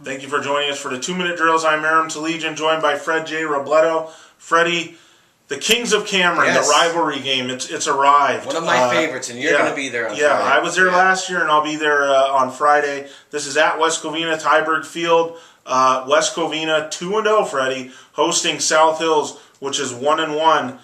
Thank you for joining us for the 2-minute drills. I'm Aram Talegian, joined by Fred J. Robledo. Freddie, the Kings of Cameron, the rivalry game, it's arrived. One of my favorites, and you're going to be there on Friday. Yeah, I was there last year, and I'll be there on Friday. This is at West Covina, Tyberg Field. West Covina, 2-0, Freddie, hosting South Hills, which is 1-1.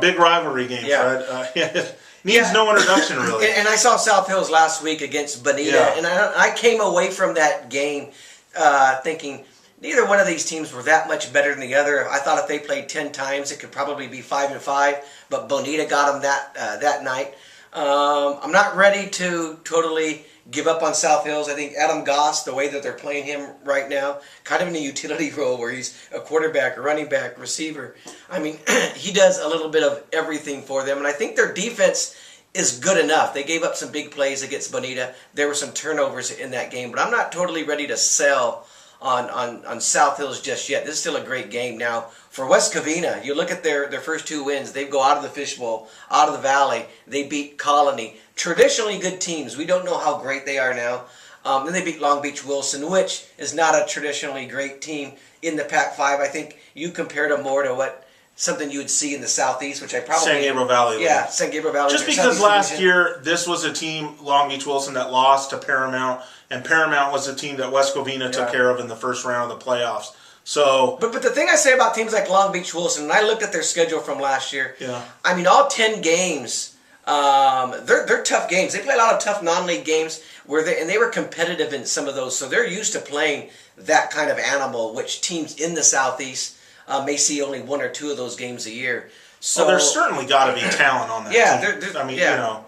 Big rivalry game, Fred. Needs no introduction, really. And I saw South Hills last week against Bonita, and I came away from that game thinking neither one of these teams were that much better than the other. I thought if they played 10 times, it could probably be 5-5, but Bonita got them that night. I'm not ready to totally give up on South Hills. I think Adam Goss, the way that they're playing him right now, kind of in a utility role where he's a quarterback, a running back, receiver. I mean, he does a little bit of everything for them, and I think their defense is good enough. They gave up some big plays against Bonita. There were some turnovers in that game, but I'm not totally ready to sell on South Hills just yet. This is still a great game. Now, for West Covina, you look at their first 2 wins. They go out of the fishbowl, out of the valley. They beat Colony. Traditionally good teams. We don't know how great they are now. Then they beat Long Beach Wilson, which is not a traditionally great team in the Pac-5. I think you compared them more to something you would see in the Southeast, which I probably... San Gabriel Valley. Yeah, San Gabriel Valley. Just because last year, this was a team, Long Beach Wilson, that lost to Paramount, and Paramount was a team that West Covina took care of in the first round of the playoffs. So, but the thing I say about teams like Long Beach Wilson, and I looked at their schedule from last year, I mean, all 10 games, they're tough games. They play a lot of tough non-league games, and they were competitive in some of those, so they're used to playing that kind of animal, which teams in the Southeast may see only 1 or 2 of those games a year. So there's certainly got to be talent on that team. I mean,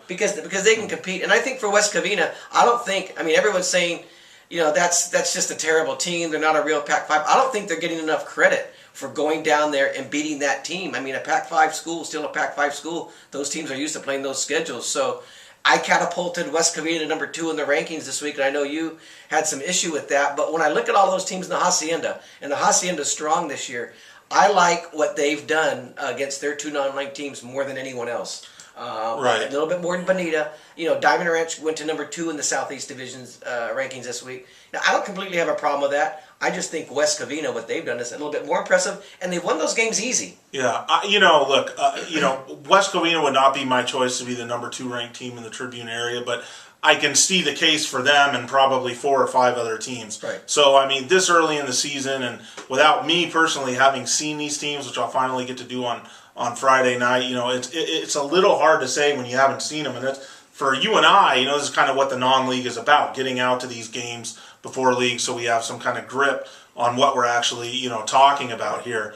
because they can compete. And I think for West Covina, everyone's saying, that's just a terrible team. They're not a real Pac-5. I don't think they're getting enough credit for going down there and beating that team. I mean, a Pac-5 school, still a Pac-5 school. Those teams are used to playing those schedules. So I catapulted West Covina to number 2 in the rankings this week, and I know you had some issue with that. But when I look at all those teams in the Hacienda, and the Hacienda's strong this year, I like what they've done against their 2 non-ranked teams more than anyone else. A little bit more than Bonita. Diamond Ranch went to number 2 in the Southeast Division's rankings this week. Now, I don't completely have a problem with that. I just think West Covina, what they've done is a little bit more impressive, and they've won those games easy. Yeah, West Covina would not be my choice to be the number 2 ranked team in the Tribune area, but I can see the case for them and probably 4 or 5 other teams. Right. So, I mean, this early in the season, and without me personally having seen these teams, which I'll finally get to do on Friday night, it's a little hard to say when you haven't seen them. And that's, for you and I, this is kind of what the non-league is about, getting out to these games before league so we have some kind of grip on what we're actually, talking about here.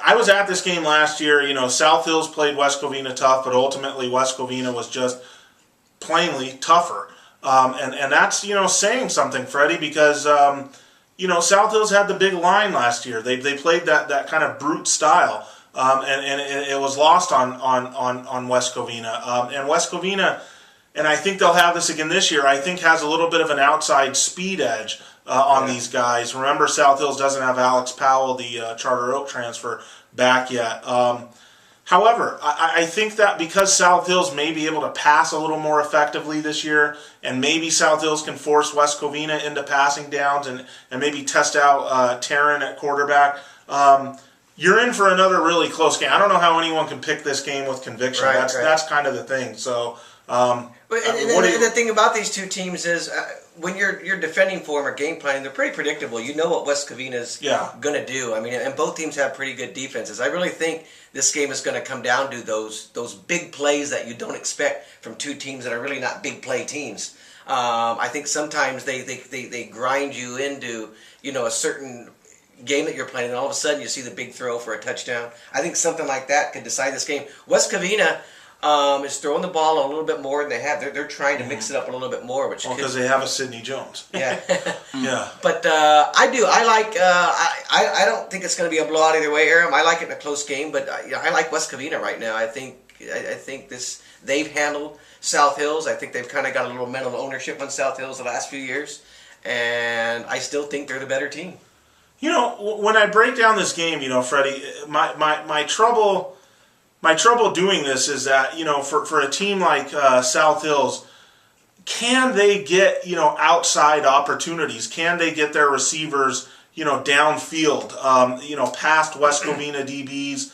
I was at this game last year. South Hills played West Covina tough, but ultimately West Covina was just plainly tougher. And that's, saying something, Freddie, because, South Hills had the big line last year. They played that kind of brute style, and it was lost on West Covina. And West Covina, and I think they'll have this again this year, I think has a little bit of an outside speed edge on these guys. Remember, South Hills doesn't have Alex Powell, the Charter Oak transfer, back yet. However, I think that because South Hills may be able to pass a little more effectively this year, and maybe South Hills can force West Covina into passing downs and maybe test out Taryn at quarterback, you're in for another really close game. I don't know how anyone can pick this game with conviction. That's kind of the thing. So, the thing about these 2 teams is when you're defending for them or game planning, they're pretty predictable. You know what West Covina's going to do. I mean, and both teams have pretty good defenses. I really think this game is going to come down to those big plays that you don't expect from 2 teams that are really not big play teams. I think sometimes they grind you into a certain game that you're playing, and all of a sudden you see the big throw for a touchdown. I think something like that could decide this game. West Covina is throwing the ball a little bit more than they have. They're trying to mix it up a little bit more, because they have a Sidney Jones. Yeah, yeah. But I don't think it's going to be a blowout either way, Aram. I like it in a close game, but I like West Covina right now. I think they've handled South Hills. I think they've kind of got a little mental ownership on South Hills the last few years, and I still think they're the better team. When I break down this game, Freddie, my trouble doing this is that, for a team like South Hills, can they get, outside opportunities? Can they get their receivers, downfield, past West Covina DBs,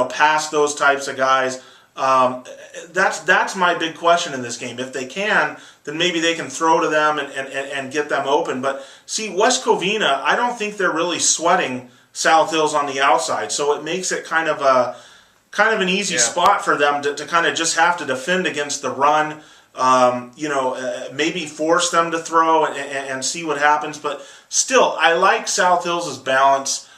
past those types of guys? That's my big question in this game. If they can, then maybe they can throw to them and get them open. But see, West Covina, I don't think they're really sweating South Hills on the outside, so it makes it kind of an easy spot for them to kind of just have to defend against the run. Maybe force them to throw and see what happens. But still, I like South Hills' balance.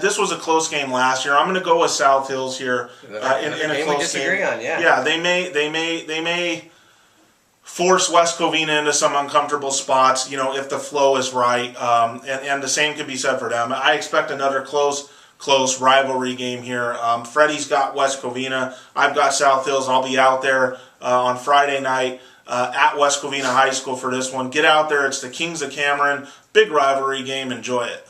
This was a close game last year. I'm going to go with South Hills here in a close game. Yeah, they may force West Covina into some uncomfortable spots, if the flow is right. And the same could be said for them. I expect another close rivalry game here. Freddie's got West Covina. I've got South Hills. I'll be out there on Friday night at West Covina High School for this one. Get out there. It's the Kings of Cameron. Big rivalry game. Enjoy it.